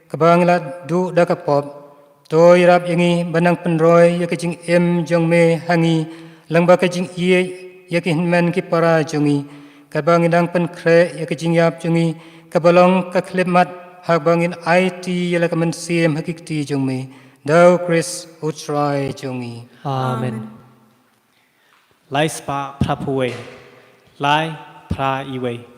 kebangla du dakapop, toy rap yangi banang penroy ya kijing jeng me hangi, langba kijing iye ya kihinmen ki para jungi, kabangidang penkre ya kijing yap jungi, kabalong kaklemat hak bangin IT yala kaman siem hakikti jungmi, dau Chris utrai jungi. Amen. Lai spa prapuwe. Lai pra iwe.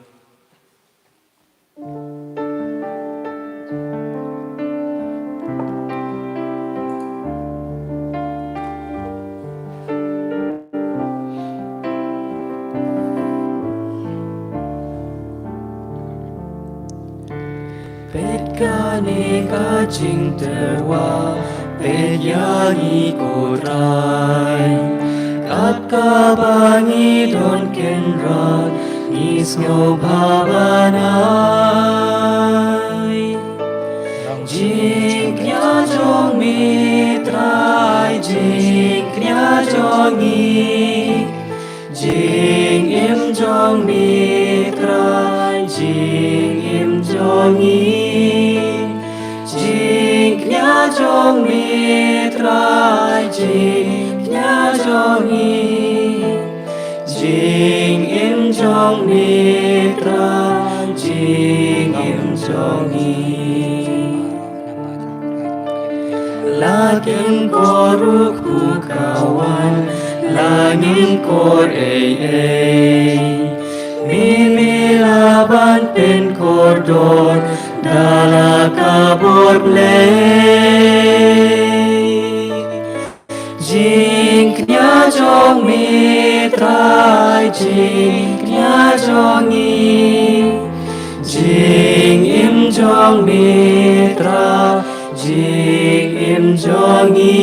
Kani kajing terwa, pet yangi kutrai. Kat kabangi don kenrat, nis ngau babanai. Jing knya jong mitrai, jing knya jongi. Jing im jong mitrai, jing im jongi. Jing knya jong mitrai, jing knya jongi. Jing im jong mitrai, jing im jongi. Laging koruk kawan, langing kor ei. Mimilaban pen kordor, dala kabor play. Jing knya jong mitrai, jing knya jongi. Jing im jong mitra, jing im jongi.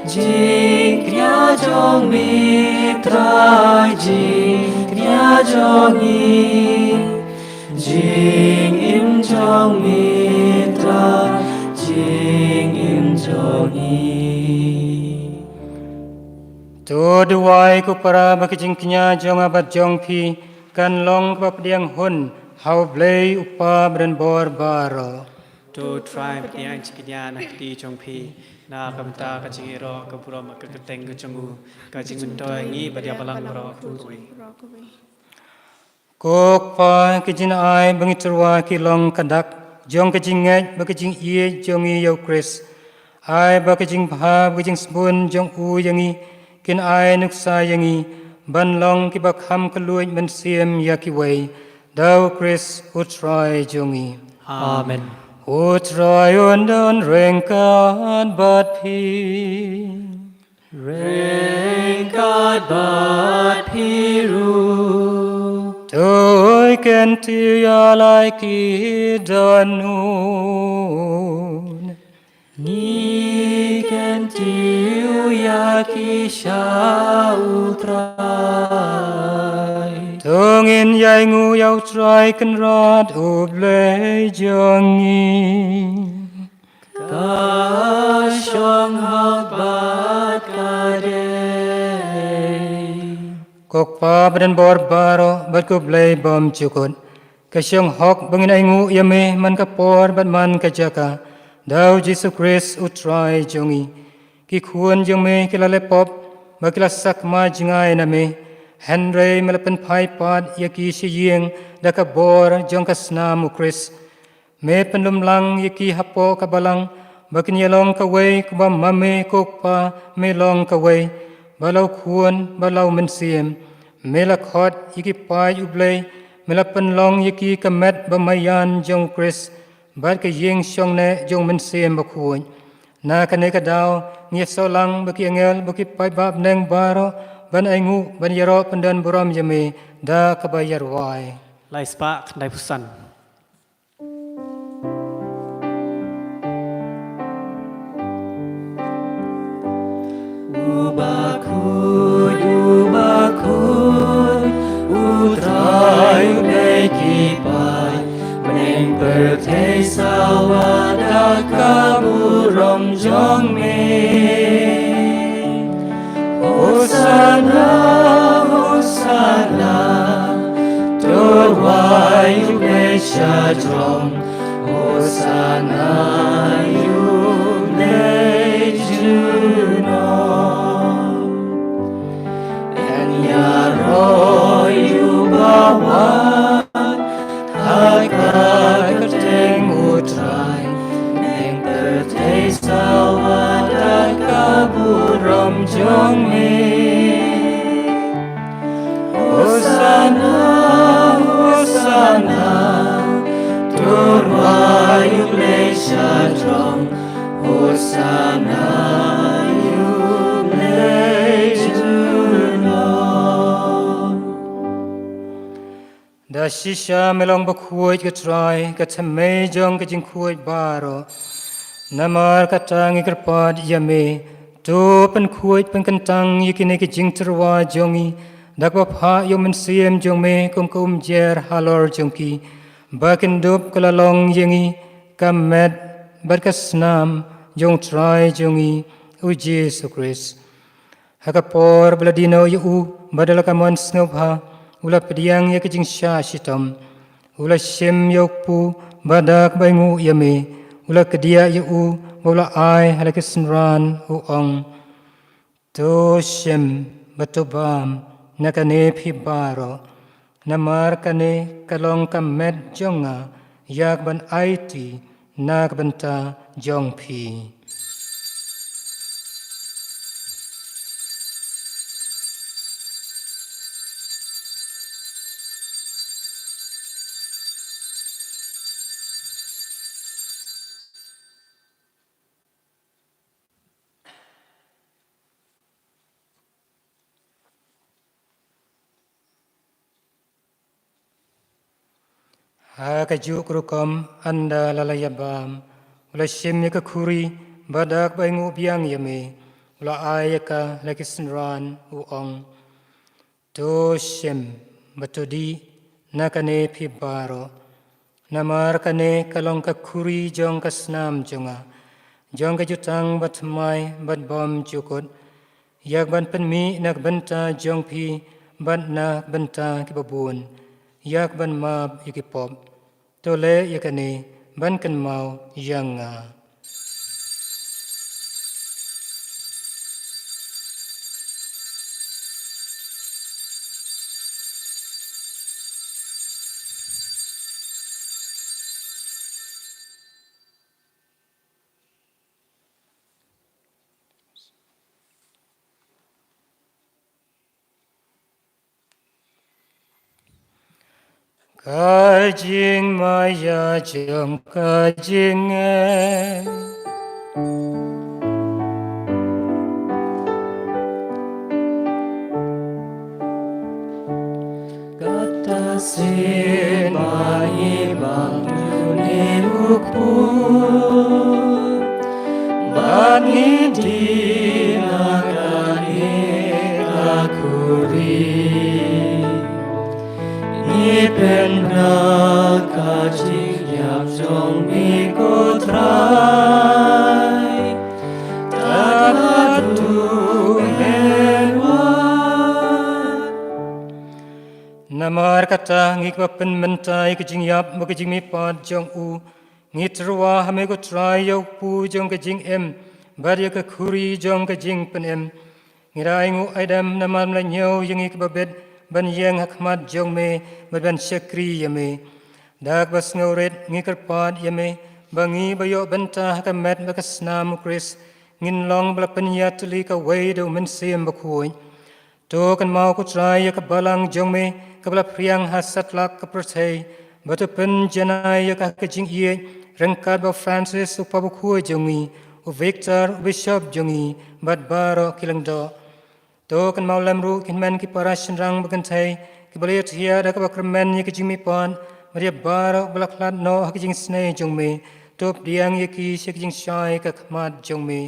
Jing knya jong mitrai, jing knya jongi. Jing im jong mitra, jing im jongi. Tu duai ku para bakijing knya jong abat jong pi, kan long kepadiang hun, hau blei upa beren bor baro. To try yang cikinya nak di jongpi na kamta kacing ero kapura mak keteng kecungu kacing mentoy ngi badia balang ro kuwi. Kok pa kijin ai bangiturwa ki long kadak, jong kijing ngai bakijing iye jongi yau Chris. Ai bakijing bha bakijing spun jong u yangi, kin ai nuksa yangi, ban long ki bakham kaluj men siem yakiway, dau Chris utrai jongi. Amen. Utrai undon rengkan bat pi. Rengkat bat piru Tôi khen tia lại kỳ đơn nun Ni ken tiu yaki shautrai Tungin yai ngu yau trai kan rad ub lei jongi Ka shong hak bat kadei Kok pa badan bor baro bat kub lei bom cukut Kasyong hok bangin ay ngu yame man kapor bat man kajaka Dau Jesus Christ utrai jongi Ki kuan jong me kilale pop Bakila sakma jingai na me Henry melapan pai pat yaki siyeng daka bor jong kasnamu Chris Me pendum lang yaki hapo kabalang Bakin yalong kaway kuba mame kokpa me long kaway Balau kuan balau mensiem Me lakhot yaki pai ublay Melapan long yaki kamet bamayan jong Chris Bat ka yeng syong ne jong mensiem bakuan Na kane kadaw ngiya solang baki angel baki pai bab neng baro ban ay ngu ban yaro pandan buram yame da kabayar wai Lai spak lai pusan Ubakun Utrai ubekipai Meneng pertei sawada kaburom jong me Hosana, Hosana Turwai ubesha drom Hosana yubejuno Yaro yubawan Haka keteng utrai Neng pertei sawada kaburom jong me Hosana, Hosana Turwa yublesha drom Hosana Da shisha melong bakuaj katrai katame jong kajing kuaj baro Namar katang ikarpad yame To pen kuaj pen kentang yikine kajing terwa jongi Dakwa pa yo mensiem jong me kum jer halor jongki Bakin dup kalalong yengi kamet barkasnam jong trai jongi u Jesu Christ Hakapor beladino yu badala kamon snubha Ula pediang ya kejing sya shitam Ula shem yokpu badak baingu yame Ula kedia yu ula ai halakisnran uong To shem batubam nakane pibaro Namar kane kalong kamet jonga Yak ban aiti nak banta jong pi Hakajuk rukam anda lalayabam Ula shem yaka kuri badak baingu biang yame Ula ayaka lakisnran uong To shem batudi nakane pibaro Namar kane kalong kakuri jong kasnam jonga Jong kajutang batmai bat bom jukut Yak ban penmi nak banta jong pi bat nak banta kibabun Yak ban mab yukipop Tole yakane ban kan mau yanga Kajing maya jong kajing sin mai bang ne ukpu ban ni di nagani akuri ni pen na ka ji yap jong mi ko trai ta tu Namar kata ngik papen mentai kejing yap kejing mi pad jong u ngitruwa hame ko try yo pu jong kejing em bar ya ka khuri jong kejing pen em ngirai ngu aidam namar mlanyo yang ik babet ban yang hakmat jong me ban syakri yame dak bas ngauret ngikar pad yame bangi bayo banta hakamet bakasnam kris ngin long balapan ya tuli ka wei do men sim bakhuin to kan mau ko try ya ka balang jong me kabla priang hasat lak ka perthei batu pen janai ya ka kejing ye rengkat ba Francis upabu khu jongi u Victor Bishop jongi bat baro kilang do to kan mau lamru kin men ki parashin rang bagan thai ki baliat hiya da ka bakremen ye kejing mi pan maria baro balaklat no ha kejing snei jong me top diang ye ki se kejing shai ka khmat jong me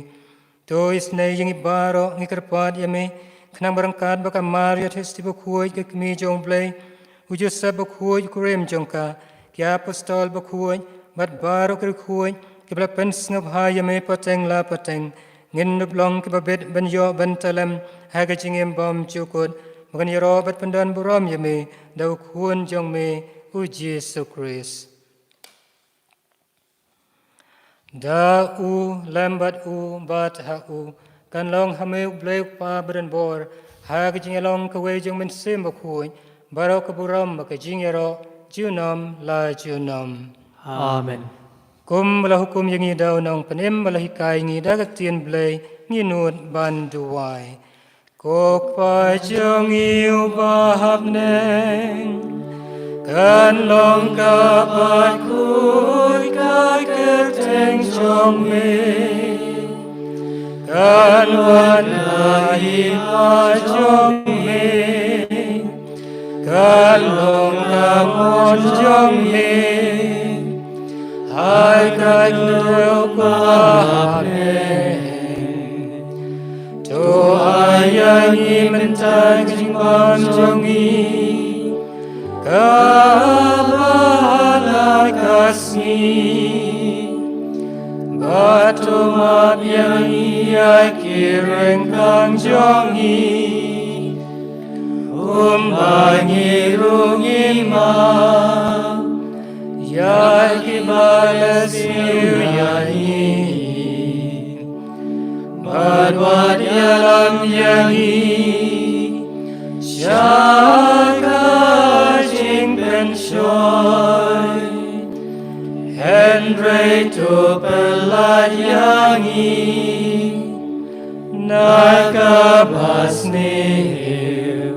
to isnei yengi baro ngikar pad ye me Knang berangkat baka Maria testi bakhuai ke kami jong blay ujo sab bakhuai kurem jongka kya apostol bakhuai bat baro ke khuai ke bla pen ngap ha yame pateng la pateng ngin nublong ke babet ban yo ban talam ha ga jingem bom chukut magan yoro bat pandan buram yame dau khun jong me u Jesu Christ da u lambat u bat ha u kan long hame blay pa bren bor ha ga jing long ka we jong men sim bakhuai baro ka buram ka jing yaro junam la junam Amen. kum bala hukum yang i daw nang panem bala hikai ngi dagat tien blay ngi nut ban duwai kok pa jong iu bahap neng kan long ka pat kui kai kerteng jong me kan wan lai pa jong me kan long ka mon jong me hai kai neu pa ne to ayang i mentai jing ban jong i ka ba kasih batu mabiang ia kireng kang jongi bangi rungi ma ya kibalas yai badwad yalam yangi syaka jing penshoy Henry to pelayangi naga basnil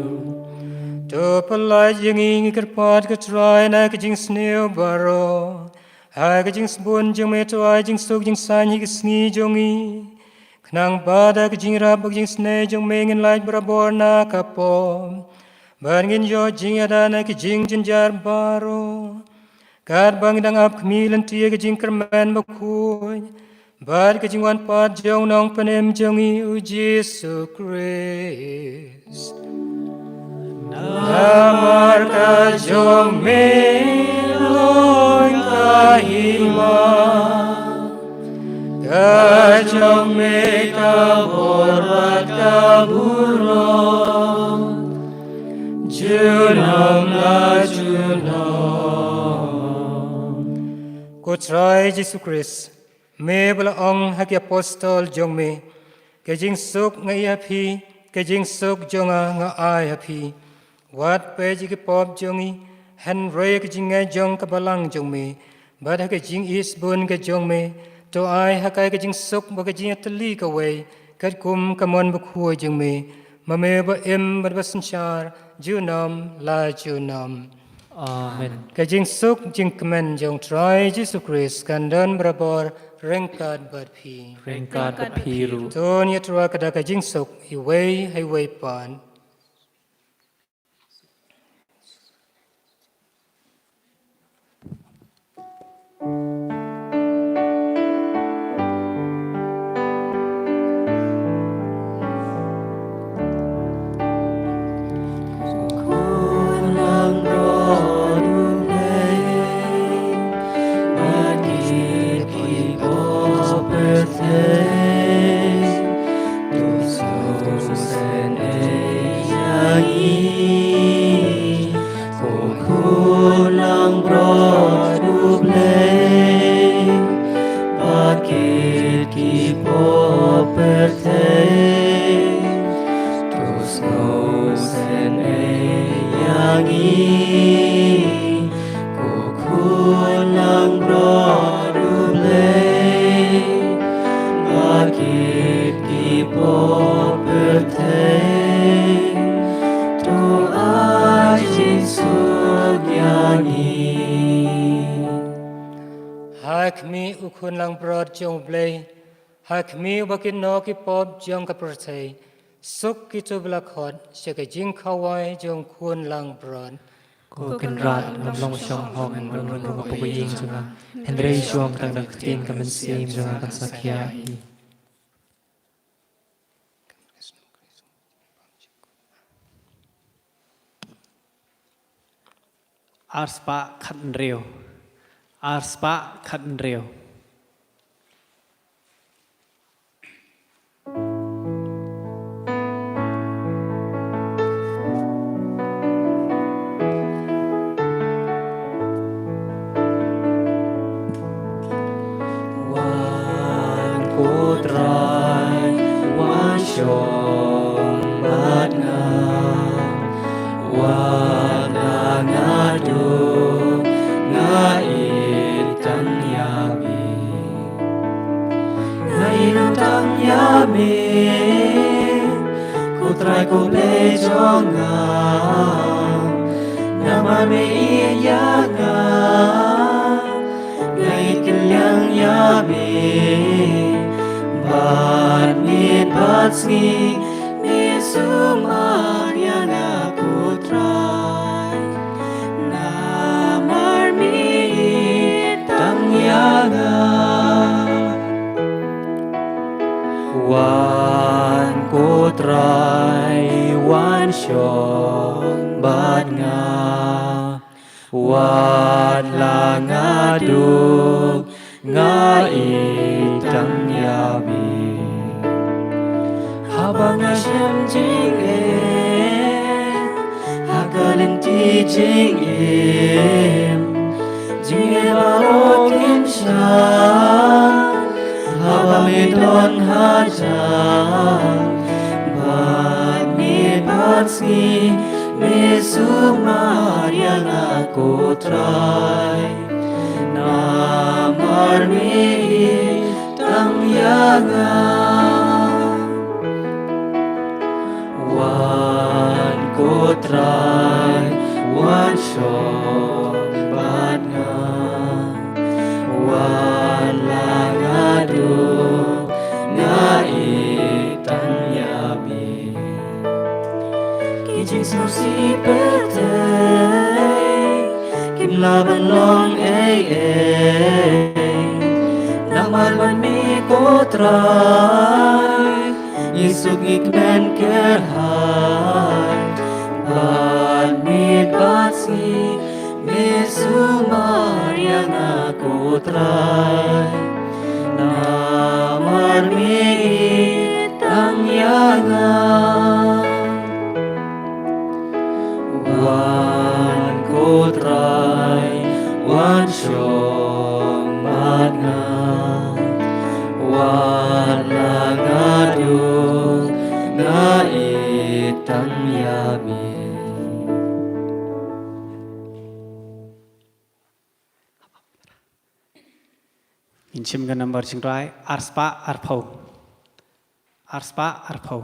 to pelayangi kerpat ketrai naga jing snil baro haga jing spun jing meto ai jing suk jing sanyi kesni jongi knang bada jing rab jing sne jing mengin laj brabor na kapom barngin yo jing ada naga jing jinjar baro Kad bang dang ap kmilan tia ke jing kerman bakui Bad ke jing wan pat jong nong panem jongi u Jesu Christ Namar ka jong me loin ka hima Ka jong me ka borat ka buron Junam la junam Ko try Jesus Christ, me bala ong haki apostol jong me, kajing suk nga iapi, kajing suk jonga nga ay hapi, wat peji ki pop jongi, han rey kajing nga jong kabalang jong me, bad ha kajing isbun ka jong me, to ay hakay kajing suk ba kajing atali ka way, kad kum kamon bakhuay jong me, mame ba im badbasansyar, junam la junam. Amen. Kajing suk jing kemen jong try Jesus Christ kandan berabor rengkat badpi. Rengkat berpiru. Ton ya tura kada kajing suk iway highway pan. Hak mi ukun lang brod jong blay, hak mi bakin no ki pop jong ka pertay, suk ki tu blakot, syak jing kawai jong kun lang brod. Ko kenrat nam long shong hong en rung rung ko ko ying sunga. Henry shuang tang dak tin ka men sim sunga ka sakya hi. Arspa khăn rêu, Arspa khăn rêu. Wan ko trai, wan shong bat nga, wan ngadu nga itang yabi, nga itang yabi, ko trai ko play jonga, naman may iyaga. Yang yabi bat mit batski mi sumar yang aku try namar mi tang yaga wan ko try wan shong bat nga wan la ngaduk nga itang yabi habang asyam jing hagalin ti jing jing baro kim sha habang idon hajan bat mi batsi mi sumar yang aku try namar mi tang yaga wan ko try wan shong bat nga wan lang adu nga itang yabi kijing susi petay kim laban long namar man mi ko try isuk ikben kerhan ban mi batsi mi sumar yang aku try namar mi tang yaga wan ko try wan shong bat nga wan lang adu nga itang yabi Inchim ga number chingrai Arspa arpho, Arspa arpho.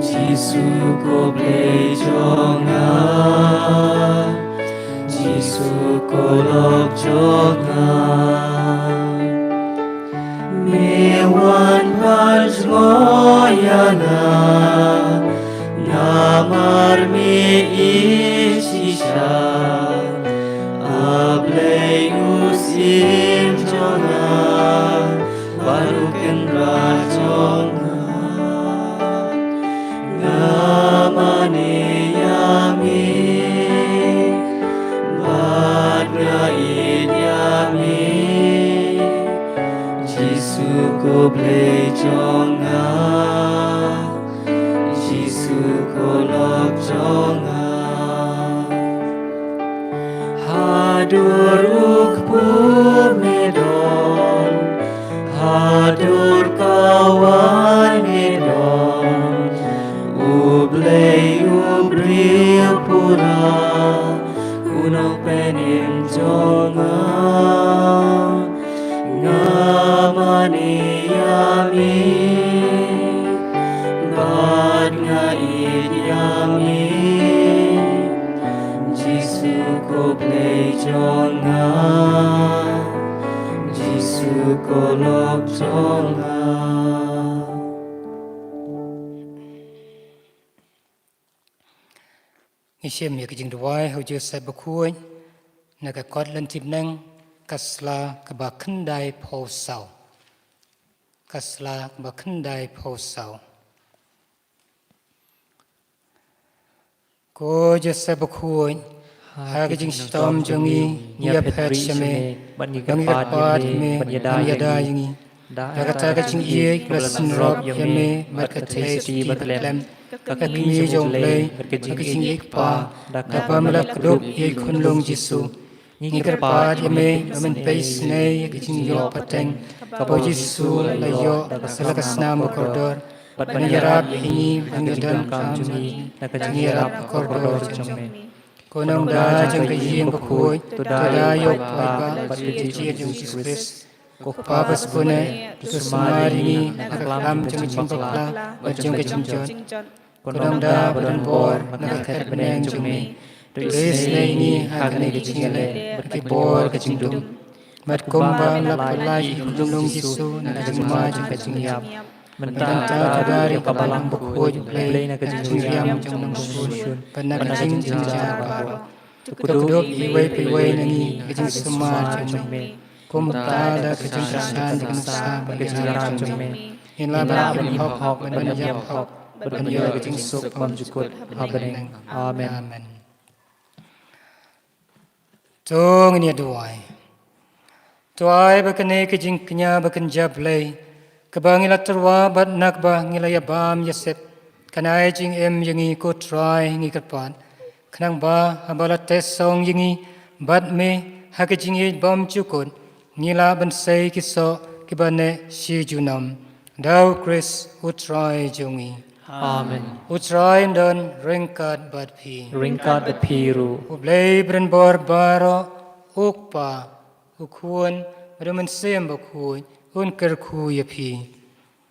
Jisu ko play jonga Jisu ko lok jonga wan palsmoyana namar me isisha ablei usim jona baruken rajona namane yami badna idyami Jisu ko blei jonga Jisu ko lok jonga Hadur ukpu medon Hadur kawan medon Ublei ubril pura Unok penim jonga Ngamani yami Bad nga idyami Jisu ko play jonga Jisu ko lok jonga Ishem ya kijing duwai hau je sai bakuai naga kot lan tip nang kasla kaba kendai po sau kasla kaba kendai po sau ko je sai bakuai ha kijing stom jongi nia pet shame bangi kapat me yada yingi daga ta kijing ye klasin rob yame mat ka tasty batlem kakimi jong play kakijing ikpa dapa malak duk ye kunlong jisu ngikar pat yame amen pais ne kakijing yo pateng kapo jisu layo salakas nama kordor banyarap hingi bangadan kamjungi nakajing yarap kordor jome konong da jang kajing bakhoy to da yo paipa patiji jong jisu kris Papas pune susmari nakaklam jang jing bakla bajang kajing jot Kodong da badan bor nakakhet beneng jumi Tuis na ini hakane kajing ele berki bor kajing dum Mat kumba lapalai kudung jisu nakajing ma jang kajing yap Mentanta dari kabalang bukhoy play nakajing yam jang nang sun Panakajing jing jabaro Tukuduk iway piway nangi kajing sumar jumi Kumta da kajing kasan jang sa kajing yam jumi Inlaba hok hok banjam hok Berbenyo kajing sup pamjukut habeneng. Amen. Tong ini duai. Tuai bakane kajing kenya bakan jablay. Kabangila terwa bat nakba ngilaya bam yasep. Kanai jing em yangi ko try ngi kerpan. Kanang ba habala tes song yangi bat me hakajing ye bam jukut. Ngila bansay kiso kibane si junam. Dau Chris utray jongi. Amen. Utray dan ringkat bat pi. Ringkat bat piru. Ublay bren bor baro ukpa ukhuan raman sem bakhuan unker khu yapi.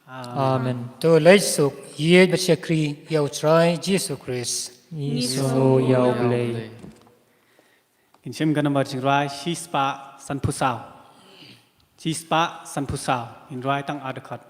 Amen. To laisuk yed bachakri ya utray Jesus Christ. Isu ya ublay. Kinchem ganamar jingrai shispa sanpusau. Shispa sanpusau. Inrai tang adakot.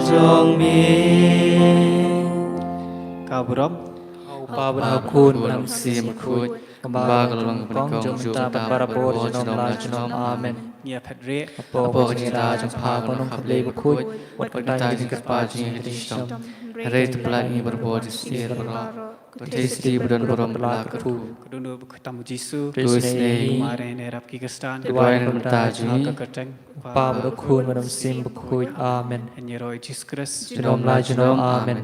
จงมี Kau berop ปาบนหาคุณนำ เสียมคุย บาลงกองจงตาบปาราโปจนมลาจนมอาเมน Nia Pedre ปอปจิราจงพาคนนขับเลบคุยวัดกตายดิกปาจิงดิชม Reit pelai berbodi sier bro. Testi budan borom belak tu. Kedua berketamu Jisu Tuis nei. Kemarin erap kikestan Duain mentajui. Keketeng ปาบนคุณมนำซิมบุคุยอาเมน Hanya roh Jesus Kristus จนมลาจนมอาเมน